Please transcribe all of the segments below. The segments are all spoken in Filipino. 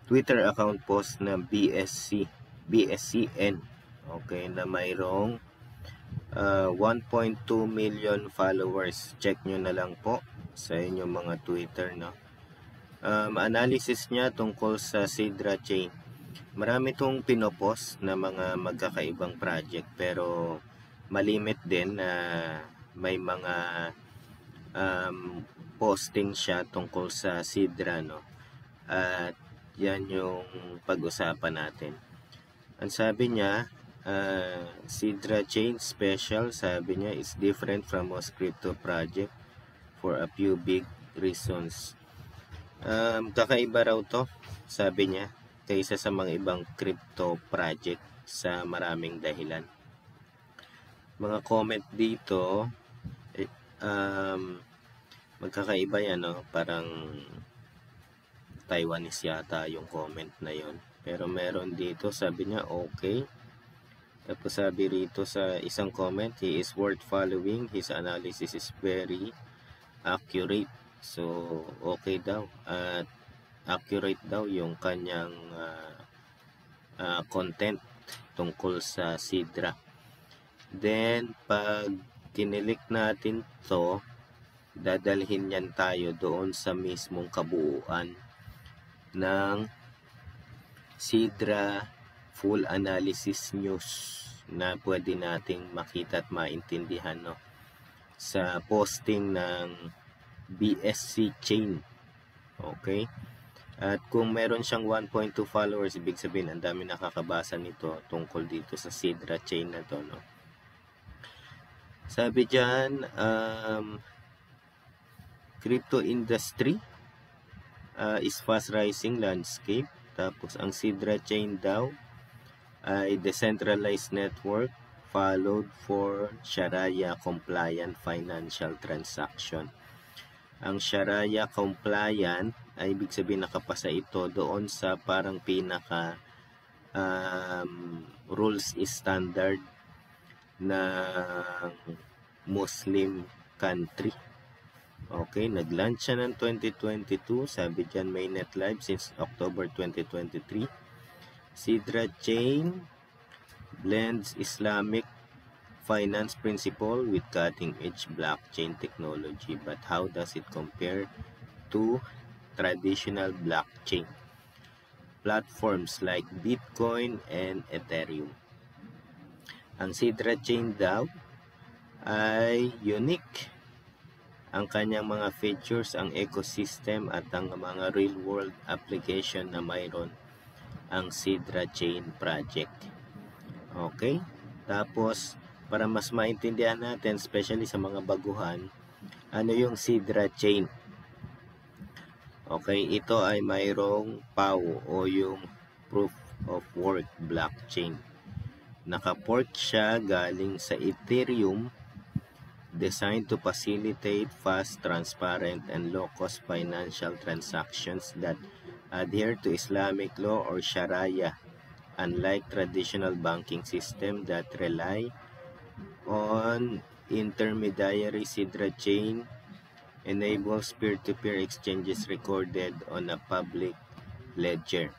Twitter account post na BSCN. Okay, na mayroong 1.2 million followers. Check nyo na lang po sa inyong mga Twitter, no? Analysis niya tungkol sa Sidra Chain. Marami itong pinopost na mga magkakaibang project, pero malimit din na may mga posting siya tungkol sa Sidra, no? At yan yung pag-usapan natin. Ang sabi niya, Sidra Chain Special, sabi niya, is different from most crypto project for a few big reasons. Kakaiba raw to, sabi niya, kaysa sa mga ibang crypto project sa maraming dahilan. Mga comment dito, magkakaiba yan, no? Parang Taiwanese yata yung comment na yon. Pero meron dito, sabi niya, okay. Tapos sabi rito sa isang comment, he is worth following. His analysis is very accurate. So, okay daw. At accurate daw yung kanyang content tungkol sa Sidra. Then, pag kinilik natin to, dadalhin yan tayo doon sa mismong kabuuan ng Sidra full analysis news na pwede nating makita at maintindihan, no? Sa posting ng BSC Chain. Okay? At kung meron siyang 1.2 followers, ibig sabihin ang dami nakakabasa nito tungkol dito sa Sidra Chain na to, no? Sabi dyan, crypto industry is fast rising landscape. Tapos ang Sidra Chain daw ay decentralized network followed for Sharia compliant financial transaction. Ang Sharia compliant ay ibig sabihin nakapasa ito doon sa parang pinaka rules standard na Muslim country. Okay, nag-launch siya ng 2022. Sabi dyan, mainnet live since October 2023. Sidra Chain blends Islamic finance principle with cutting-edge blockchain technology. But how does it compare to traditional blockchain platforms like Bitcoin and Ethereum? Ang Sidra Chain daw ay unique. Ang kanyang mga features, ang ecosystem at ang mga real-world application na mayroon ang Sidra Chain project. Okay? Tapos, para mas maintindihan natin, especially sa mga baguhan, ano yung Sidra Chain? Okay, ito ay mayroong POW o yung Proof of Work blockchain. Nakaport siya galing sa Ethereum, designed to facilitate fast, transparent, and low-cost financial transactions that adhere to Islamic law or Sharia, unlike traditional banking system that rely on intermediary. Sidra Chain enables peer-to-peer exchanges recorded on a public ledger.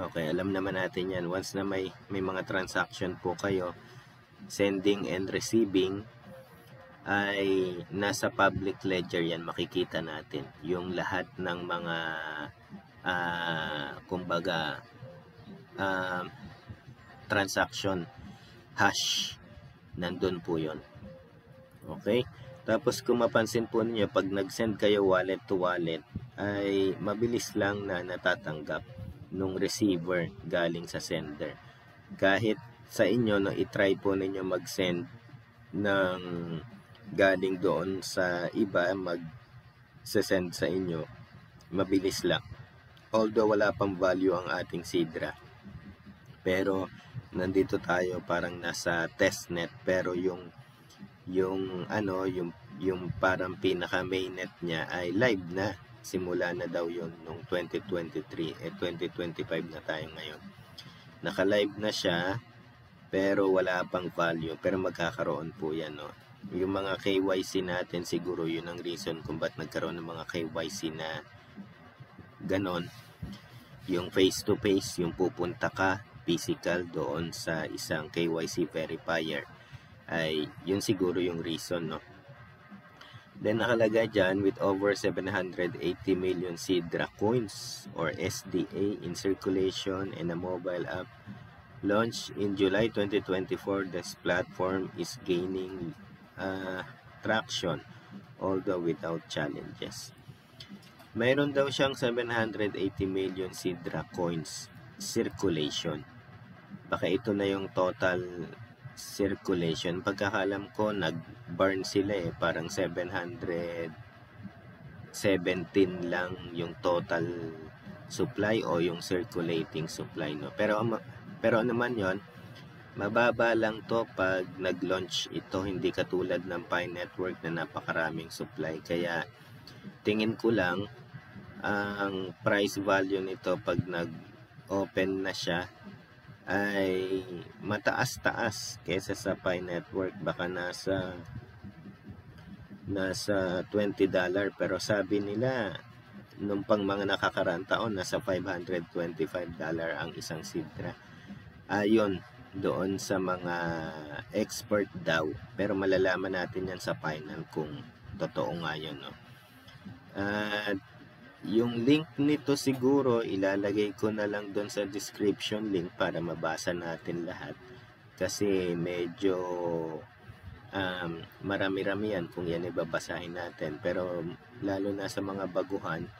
Okay, alam naman natin yan. Once na may mga transaction po kayo, sending and receiving, ay nasa public ledger yan, makikita natin yung lahat ng mga kumbaga transaction hash, nandun po yon. Okay, tapos kung mapansin po niyo, pag nag-send kayo wallet to wallet, ay mabilis lang na natatanggap nung receiver galing sa sender. Kahit sa inyo, no, itry po ninyo mag-send ng galing doon sa iba, mag-send sa inyo, mabilis lang. Although wala pang value ang ating Sidra, pero nandito tayo parang nasa testnet, pero yung parang pinaka mainnet niya ay live na. Simula na daw yun nung 2023, 2025 na tayo ngayon. Naka-live na siya, pero wala pang value, pero magkakaroon po yan, no? Yung mga KYC natin, siguro yun ang reason kung ba't nagkaroon ng mga KYC na ganon. yung face to face, yung pupunta ka physical doon sa isang KYC verifier, ay yun siguro yung reason, no? Then nakalagay dyan, with over 780 million Sidra coins or SDA in circulation and a mobile app launched in July 2024, this platform is gaining traction, although without challenges. Mayroon daw siyang 780 million Sidra coins circulation. Baka ito na yung total circulation. Pagkakalam ko, nag-burn sila parang 717 lang yung total supply o yung circulating supply, no? Pero naman yon, mababa lang to pag nag-launch ito, hindi katulad ng Pi Network na napakaraming supply. Kaya tingin ko lang ang price value nito pag nag-open na siya ay mataas-taas kaysa sa Pi Network. Baka nasa $20, pero sabi nila nung pang mga nakakaraang taon nasa $525 ang isang Sidra. Ayon doon sa mga expert daw, pero malalaman natin yan sa final kung totoo nga yun, no? At yung link nito siguro ilalagay ko na lang doon sa description link para mabasa natin lahat, kasi medyo marami-rami yan kung yan ibabasahin natin, pero lalo na sa mga baguhan.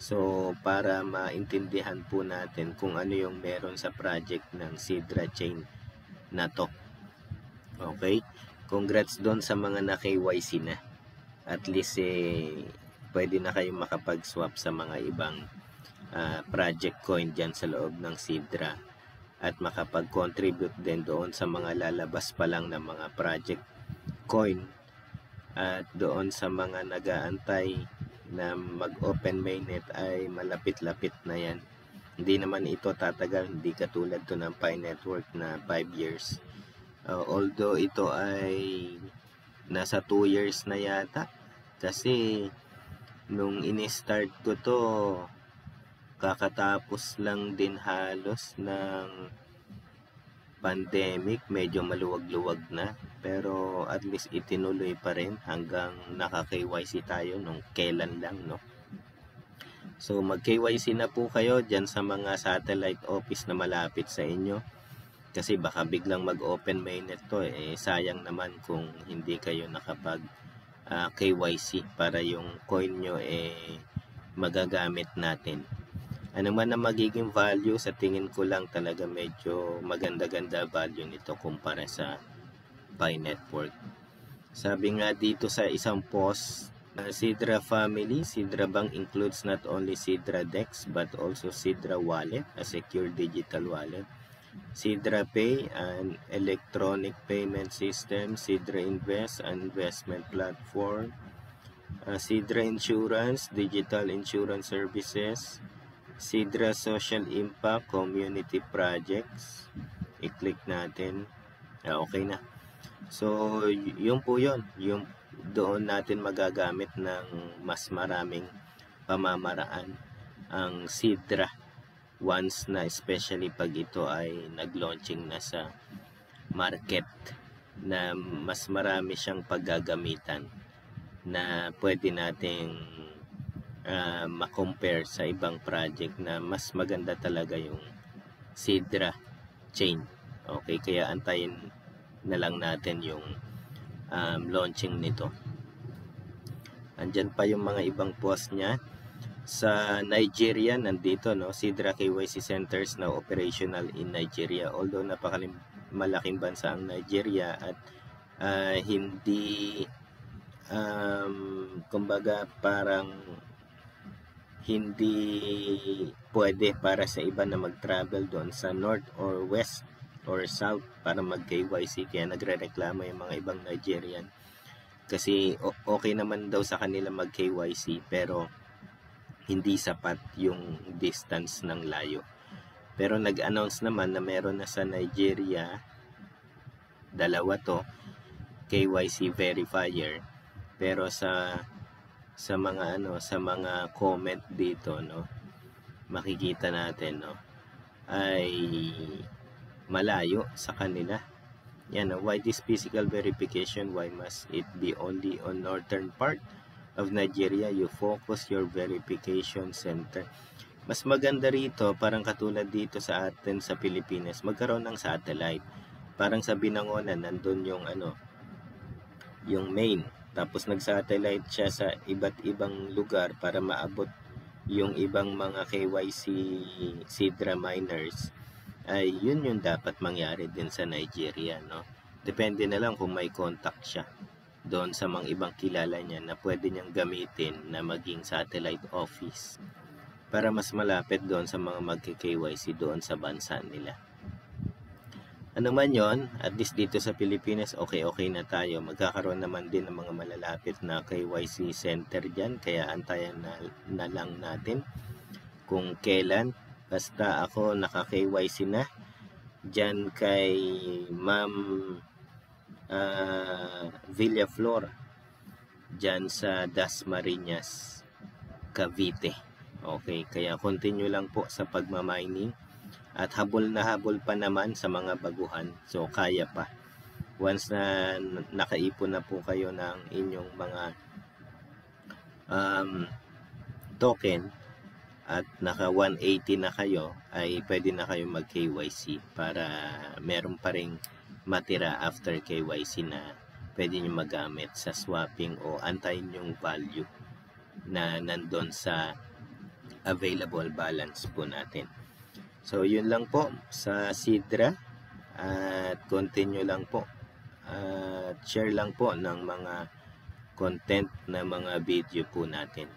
So para maintindihan po natin kung ano yung meron sa project ng Sidra Chain na to. Okay, congrats doon sa mga na KYC na. At least pwede na kayong makapag-swap sa mga ibang project coin dyan sa loob ng Sidra, at makapag-contribute din doon sa mga lalabas pa lang ng mga project coin, at doon sa mga nag-aantay na mag-open mainnet ay malapit-lapit na yan. Hindi naman ito tatagal, hindi katulad to ng Pi Network na 5 years. Although ito ay nasa 2 years na yata, kasi nung ini-start ko to, kakatapos lang din halos ng pandemic, medyo maluwag-luwag na, pero at least itinuloy pa rin hanggang naka-KYC tayo nung kailan lang, no? So mag-KYC na po kayo dyan sa mga satellite office na malapit sa inyo, kasi baka biglang mag-open mainnet to, sayang naman kung hindi kayo nakapag KYC para yung coin nyo magagamit natin. Ano man ang magiging value, sa tingin ko lang talaga medyo maganda-ganda value nito kumpara sa Pi Network. Sabi nga dito sa isang post, Sidra family, Sidra Bank includes not only Sidra Dex but also Sidra Wallet, a secure digital wallet, Sidra Pay, an electronic payment system, Sidra Invest, an investment platform, Sidra Insurance, digital insurance services, Sidra Social Impact Community Projects. I-click natin. Okay na. So, yun po yun. Yung doon natin magagamit ng mas maraming pamamaraan ang Sidra once na, especially pag ito ay nag-launching na sa market, na mas marami siyang paggagamitan na pwede nating ma-compare sa ibang project na mas maganda talaga yung Sidra Chain. Okay, kaya antayin na lang natin yung launching nito. Andyan pa yung mga ibang post niya. Sa Nigeria, nandito, no, Sidra KYC centers now operational in Nigeria. Although malaking bansa ang Nigeria at hindi kumbaga parang hindi pwede para sa iba na mag-travel doon sa north or west or south para mag-KYC, kaya nagre-reklamo yung mga ibang Nigerian kasi okay naman daw sa kanila mag-KYC pero hindi sapat yung distance ng layo. Pero nag-announce naman na meron na sa Nigeria, dalawa to, KYC verifier, pero sa mga comment dito, no, makikita natin, no, ay malayo sa kanila. Yan, why this physical verification? Why must it be only on northern part of Nigeria? You focus your verification center. Mas maganda rito, parang katulad dito sa atin sa Pilipinas, magkaroon ng satellite. Parang sa Binangonan, nandun yung yung main. Tapos nag-satellite siya sa iba't ibang lugar para maabot yung ibang mga KYC Sidra miners. Ay yun yung dapat mangyari din sa Nigeria, no? Depende na lang kung may contact siya doon sa mga ibang kilala niya na pwede niyang gamitin na maging satellite office para mas malapit doon sa mga magki-KYC doon sa bansa nila. Ano man yon, at least dito sa Pilipinas, okay na tayo. Magkakaroon naman din ng mga malalapit na KYC center dyan, kaya antayan na lang natin kung kailan. Basta ako naka-KYC na dyan kay Ma'am Villaflor dyan sa Dasmariñas, Cavite. Okay, kaya continue lang po sa pagmamining at habol na habol pa naman sa mga baguhan. So kaya pa. Once na nakaipon na po kayo ng inyong mga token, at naka 180 na kayo, ay pwede na kayo mag KYC para meron pa ring matira after KYC na pwede nyo magamit sa swapping o antayin yung value na nandun sa available balance po natin. So yun lang po sa Sidra, at continue lang po at share lang po ng mga content na mga video po natin.